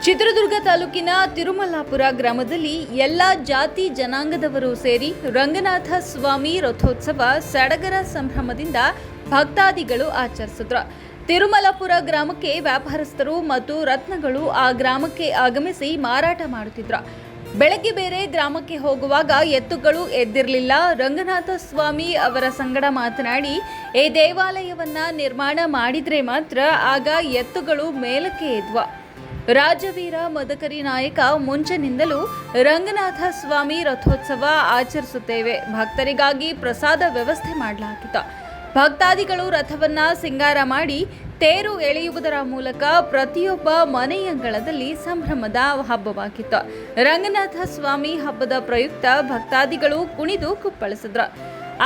ಚಿತ್ರದುರ್ಗ ತಾಲೂಕಿನ ತಿರುಮಲಾಪುರ ಗ್ರಾಮದಲ್ಲಿ ಎಲ್ಲ ಜಾತಿ ಜನಾಂಗದವರು ಸೇರಿ ರಂಗನಾಥ ಸ್ವಾಮಿ ರಥೋತ್ಸವ ಸಡಗರ ಸಂಭ್ರಮದಿಂದ ಭಕ್ತಾದಿಗಳು ಆಚರಿಸಿದ್ರು. ತಿರುಮಲಾಪುರ ಗ್ರಾಮಕ್ಕೆ ವ್ಯಾಪಾರಸ್ಥರು ಮತ್ತು ರತ್ನಗಳು ಆ ಗ್ರಾಮಕ್ಕೆ ಆಗಮಿಸಿ ಮಾರಾಟ ಮಾಡುತ್ತಿದ್ರು. ಬೆಳಗ್ಗೆ ಬೇರೆ ಗ್ರಾಮಕ್ಕೆ ಹೋಗುವಾಗ ಎತ್ತುಗಳು ಎದ್ದಿರಲಿಲ್ಲ. ರಂಗನಾಥ ಸ್ವಾಮಿ ಅವರ ಸಂಗಡ ಮಾತನಾಡಿ ಈ ದೇವಾಲಯವನ್ನ ನಿರ್ಮಾಣ ಮಾಡಿದ್ರೆ ಮಾತ್ರ ಆಗ ಎತ್ತುಗಳು ಮೇಲಕ್ಕೆ ಎದ್ವ. ರಾಜವೀರ ಮದಕರಿ ನಾಯಕ ಮುಂಚಿನಿಂದಲೂ ರಂಗನಾಥ ಸ್ವಾಮಿ ರಥೋತ್ಸವ ಆಚರಿಸುತ್ತೇವೆ. ಭಕ್ತರಿಗಾಗಿ ಪ್ರಸಾದ ವ್ಯವಸ್ಥೆ ಮಾಡಲಾಗಿತ್ತು. ಭಕ್ತಾದಿಗಳು ರಥವನ್ನ ಸಿಂಗಾರ ಮಾಡಿ ತೇರು ಎಳೆಯುವುದರ ಮೂಲಕ ಪ್ರತಿಯೊಬ್ಬ ಮನೆಯಂಗಳದಲ್ಲಿ ಸಂಭ್ರಮದ ಹಬ್ಬವಾಗಿತ್ತು. ರಂಗನಾಥ ಸ್ವಾಮಿ ಹಬ್ಬದ ಪ್ರಯುಕ್ತ ಭಕ್ತಾದಿಗಳು ಕುಣಿದು ಕುಪ್ಪಳಿಸಿದ್ರು.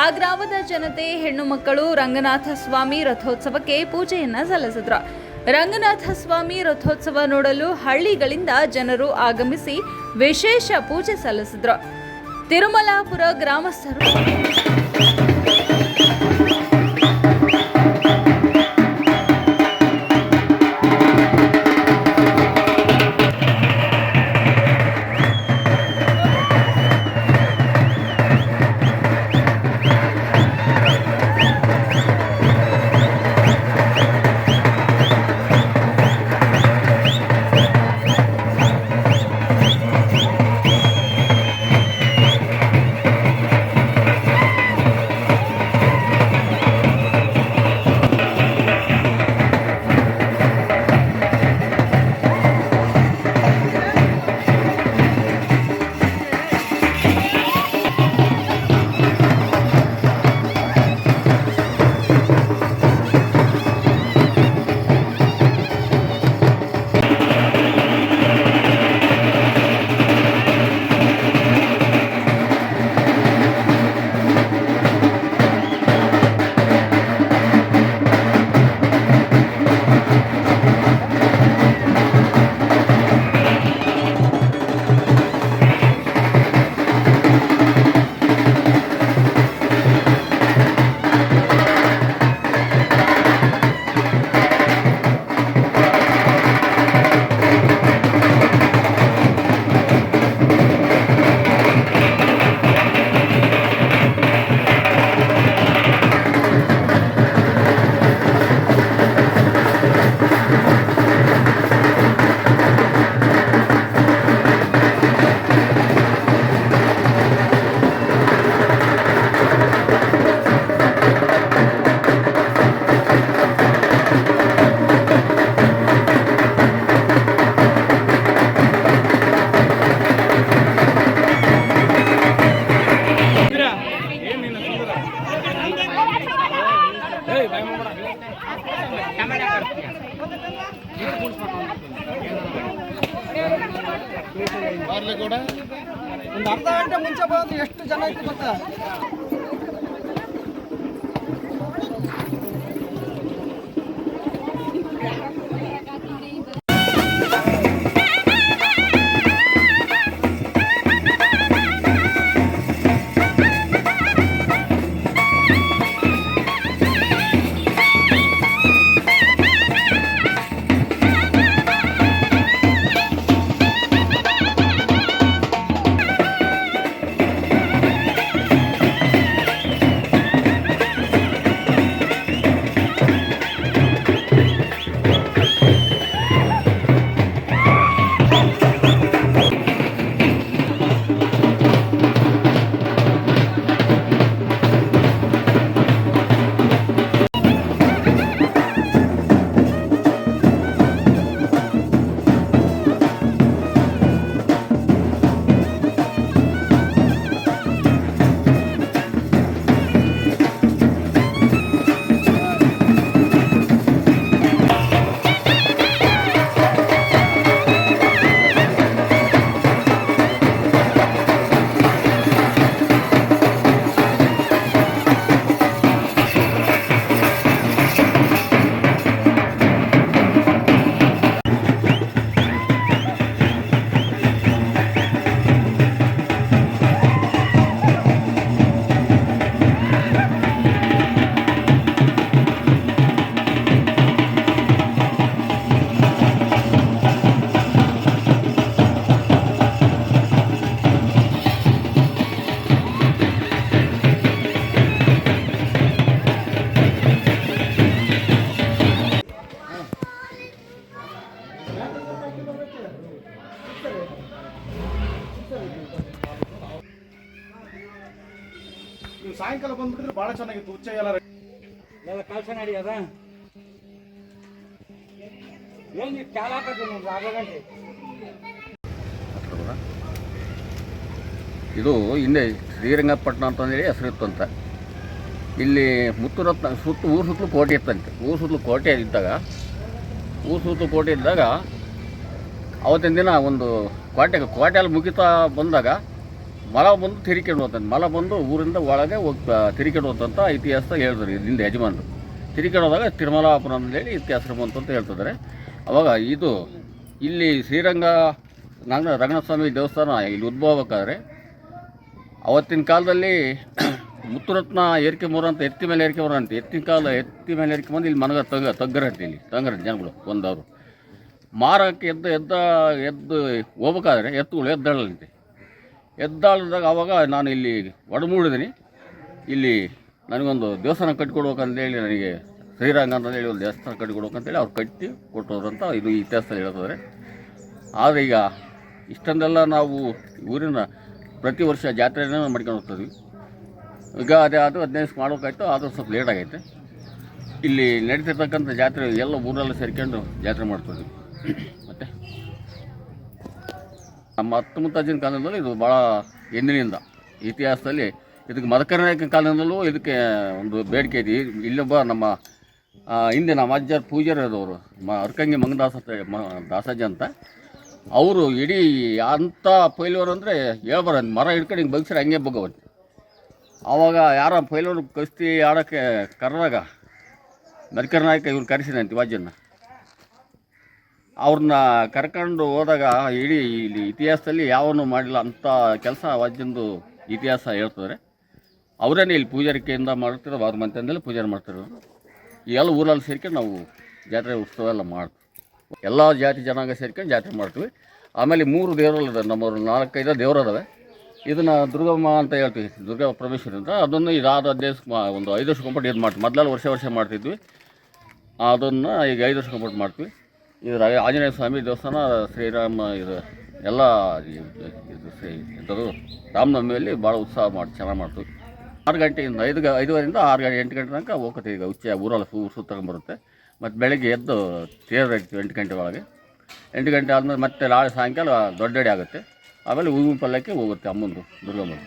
ಆ ಗ್ರಾಮದ ಜನತೆ, ಹೆಣ್ಣು ಮಕ್ಕಳು ರಂಗನಾಥ ಸ್ವಾಮಿ ರಥೋತ್ಸವಕ್ಕೆ ಪೂಜೆಯನ್ನ ಸಲ್ಲಿಸಿದ್ರು. ರಂಗನಾಥ ಸ್ವಾಮಿ ರಥೋತ್ಸವ ನೋಡಲು ಹಳ್ಳಿಗಳಿಂದ ಜನರು ಆಗಮಿಸಿ ವಿಶೇಷ ಪೂಜೆ ಸಲ್ಲಿಸಿದ್ರು. ತಿರುಮಲಾಪುರ ಗ್ರಾಮಸ್ಥರು ಕೂಡ ಒಂದು ಅರ್ಧ ಗಂಟೆ ಮುಂಚೆ ಬಂದು ಎಷ್ಟು ಜನ ಇತ್ತು ಗೊತ್ತಾ? ನೀವು ಸಾಯಂಕಾಲ ಬಂದ್ಬಿಟ್ರೆ ಭಾಳ ಚೆನ್ನಾಗಿತ್ತು ಉಚ್ಚ ಎಲ್ಲ ಕೆಲಸ ನಡಿಯದ ಏನು ಕಾಲ ಹಾಕತ್ತೀನಿ ಅರ್ಧ ಗಂಟೆ. ಇದು ಹಿಂದೆ ಶ್ರೀರಂಗಪಟ್ಟಣ ಅಂತಂದೇಳಿ ಹೆಸರಿತ್ತಂತ. ಇಲ್ಲಿ ಮುತ್ತುರತ್ನ ಊರು ಸುತ್ತಲೂ ಕೋಟೆ ಇತ್ತಂತೆ. ಊರು ಸುತ್ತಲೂ ಕೋಟೆ ಇದ್ದಾಗ ಅವತ್ತಿನ ದಿನ ಒಂದು ಕೋಟೆಯಲ್ಲಿ ಮುಗಿತಾ ಬಂದಾಗ ಮಲ ಬಂದು ತಿರ್ಕೊಂಡು ಹೋಗ್ತಂತೆ. ಮಲ ಬಂದು ಊರಿಂದ ಒಳಗೆ ತಿರ್ಕೊಂಡು ಹೋಗ್ತಂತ ಇತಿಹಾಸ ಹೇಳ್ತಾರೆ. ಇದರಿಂದ ಯಜಮಾನರು ತಿರ್ಕೊಂಡು ಹೋದಾಗ ತಿರುಮಲಾಪುರ ಅಂತೇಳಿ ಇತಿಹಾಸ ಬಂತು ಅಂತ ಹೇಳ್ತಿದ್ದಾರೆ. ಅವಾಗ ಇದು ಇಲ್ಲಿ ರಂಗನಾಥ ಸ್ವಾಮಿ ದೇವಸ್ಥಾನ ಇಲ್ಲಿ ಉದ್ಭವ ಆಗ್ಬೇಕಾದ್ರೆ ಅವತ್ತಿನ ಕಾಲದಲ್ಲಿ ಮುತ್ತುರತ್ನ ಏರಿಕೆ ಅಂತ ಎತ್ತಿ ಮೇಲೆ ಎತ್ತಿ ಮೇಲೆ ಏರಿಕೆ ಬಂದು ಇಲ್ಲಿ ಮನಗ ತಗ್ಗರಂತೆ. ಇಲ್ಲಿ ತಂಗರಂತೆ ಜನಗಳು ಒಂದವರು ಮಾರಕ್ಕೆ ಎದ್ದು ಹೋಗ್ಬೇಕಾದ್ರೆ ಎತ್ತುಗಳು ಎದ್ದಾಳದಾಗ ಅವಾಗ ನಾನು ಇಲ್ಲಿ ಒಡಮೂಡಿದ್ದೀನಿ. ಇಲ್ಲಿ ನನಗೊಂದು ದೇವಸ್ಥಾನ ಕಟ್ಟಿಕೊಡ್ಬೇಕಂತೇಳಿ, ನನಗೆ ಶ್ರೀರಂಗ ಅಂತಂದೇಳಿ ಒಂದು ದೇವಸ್ಥಾನ ಕಟ್ಟಿಕೊಡ್ಬೇಕಂತೇಳಿ ಅವ್ರು ಕಟ್ಟಿ ಕೊಟ್ಟೋದ್ರಂತ ಇದು ಇತಿಹಾಸದಲ್ಲಿ ಹೇಳ್ತಾರೆ. ಆದರೆ ಈಗ ಇಷ್ಟೊಂದೆಲ್ಲ ನಾವು ಊರಿನ ಪ್ರತಿ ವರ್ಷ ಜಾತ್ರೆನೇ ಮಾಡ್ಕೊಂಡು ಹೋಗ್ತೀವಿ. ಈಗ ಅದು 15 ದಿವಸ ಮಾಡೋಕ್ಕಾಯ್ತು, ಆದರೂ ಸ್ವಲ್ಪ ಲೇಟ್ ಆಗೈತೆ. ಇಲ್ಲಿ ನಡೀತಿರ್ತಕ್ಕಂಥ ಜಾತ್ರೆ ಎಲ್ಲ ಊರೆಲ್ಲ ಸೇರ್ಕೊಂಡು ಜಾತ್ರೆ ಮಾಡ್ತೀವಿ. ಮತ್ತು ನಮ್ಮ ಮುತ್ತಾಜಿನ ಕಾಲದಲ್ಲಿ ಇದು ಭಾಳ ಎಂದಿನಿಂದ ಇತಿಹಾಸದಲ್ಲಿ ಇದಕ್ಕೆ ಮದಕರನಾಯಕನ ಕಾಲದಿಂದಲೂ ಇದಕ್ಕೆ ಒಂದು ಬೇಡಿಕೆ ಇದೆ. ಇಲ್ಲೊಬ್ಬ ನಮ್ಮ ಹಿಂದೆ ನಮ್ಮ ಅಜ್ಜರ ಪೂಜಾರದವರು ಅರ್ಕಂಗಿ ದಾಸಜ್ಜ ಅಂತ, ಅವರು ಇಡೀ ಅಂಥ ಪೈಲವರು ಅಂದರೆ ಹೇಳ್ಬಾರ ಮರ ಹಿಡ್ಕೊಂಡು ಹಿಂಗೆ ಬಗ್ಸಿರ ಹಂಗೆ ಬಗ್ಗವಂತೆ. ಆವಾಗ ಯಾರ ಪೈಲವರು ಕುಸ್ತಿ ಆಡೋಕ್ಕೆ ಕರೆದಾಗ ಮದಕರನಾಯಕ ಇವ್ರು ಕರೆಸಿದಂತೆ ವಾಜ್ಯನ. ಅವ್ರನ್ನ ಕರ್ಕೊಂಡು ಹೋದಾಗ ಇಡೀ ಇಲ್ಲಿ ಇತಿಹಾಸದಲ್ಲಿ ಯಾವನು ಮಾಡಿಲ್ಲ ಅಂಥ ಕೆಲಸ ವಾಜ್ಯಂದು ಇತಿಹಾಸ ಹೇಳ್ತಾರೆ. ಅವರೇನೇ ಇಲ್ಲಿ ಪೂಜಾರಿಕೆಯಿಂದ ಮಾಡ್ತಿರೋ, ಅವ್ರ ಮಂತ್ಯದಲ್ಲಿ ಪೂಜಾರಿ ಮಾಡ್ತಿರೋ. ಎಲ್ಲ ಊರಲ್ಲಿ ಸೇರ್ಕೊಂಡು ನಾವು ಜಾತ್ರೆ ಉತ್ಸವ ಎಲ್ಲ ಮಾಡ್ತೀವಿ. ಎಲ್ಲ ಜಾತಿ ಜನಾಂಗ ಸೇರ್ಕೊಂಡು ಜಾತ್ರೆ ಮಾಡ್ತೀವಿ. ಆಮೇಲೆ 3 ದೇವರಲ್ಲಿದೆ, ನಮ್ಮವ್ರು 4-5 ದೇವರದಾವೆ. ಇದನ್ನು ದುರ್ಗಮ್ಮ ಅಂತ ಹೇಳ್ತೀವಿ, ದುರ್ಗಾ ಪರಮೇಶ್ವರಿ ಅಂತ. ಅದನ್ನು ಇದಾದ ಒಂದು 5 ವರ್ಷ ಕಂಪ್ಲೀಟ್ ಇದು ಮಾಡ್ತೀವಿ. ಮೊದಲೆಲ್ಲ ವರ್ಷ ಮಾಡ್ತಿದ್ವಿ, ಅದನ್ನು ಈಗ 5 ವರ್ಷ ಕಂಪ್ಲೀಟ್ ಮಾಡ್ತೀವಿ. ಇದು ಆಂಜನೇಯ ಸ್ವಾಮಿ ದೇವಸ್ಥಾನ, ಶ್ರೀರಾಮ ಇದು ಎಲ್ಲ ಇದು ರಾಮನವಮಿಯಲ್ಲಿ ಭಾಳ ಉತ್ಸಾಹ ಚೆನ್ನಾಗಿ ಮಾಡ್ತೀವಿ. 6 ಗಂಟೆಯಿಂದ 5:30ರಿಂದ 6 ಗಂಟೆ 8 ಗಂಟೆ ತನಕ ಹೋಗ್ತೀವಿ. ಈಗ ಊರಲ್ಲಿ ಸುತ್ತಕೊಂಡ್ಬರುತ್ತೆ. ಮತ್ತು ಬೆಳಗ್ಗೆ ಎದ್ದು ತೇರು ಇರ್ತೀವಿ 8 ಗಂಟೆ ಒಳಗೆ. 8 ಗಂಟೆ ಆದಮೇಲೆ ಮತ್ತೆ ನಾಳೆ ಸಾಯಂಕಾಲ ದೊಡ್ಡಡಿ ಆಗುತ್ತೆ. ಆಮೇಲೆ ಹೂವಿನ ಪಲ್ಲಕ್ಕಿ ಹೋಗುತ್ತೆ ಅಮ್ಮಂದು ದುರ್ಗಮ್ಮದು.